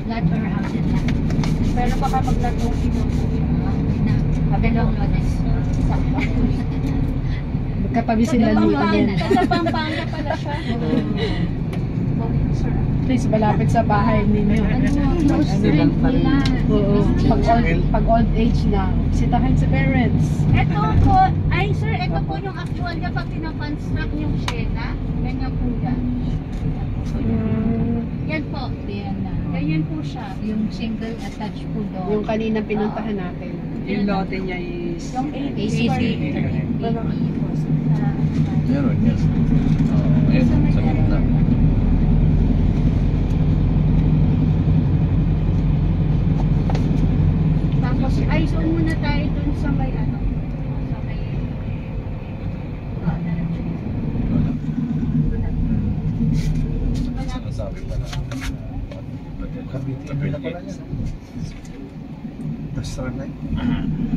Flat or house and lot. Pero baka pag natungin mo po. Dalawang lotes. Magkatabi sila ni Amen. Sa Pampanga pala siya. Please, malapit sa bahay ninyo. Close friend nila. Oo. Pag old age na, sitahin sa parents. Ito po, ay sir, ito po yung actual niya pag pinaconstruct yung sheda. Ganyan po yan. Yan po. Ganyan po siya. Yung single attached po doon. Yung kanina pinuntahan natin. Yung lote niya is Yung ACC. Meron, yes. Ayan, sa gitna. Tapos, ay, so muna tayo dun sa may ano. Sa may... Sabi pa na. Kabit na pala yan. Tasra na yun.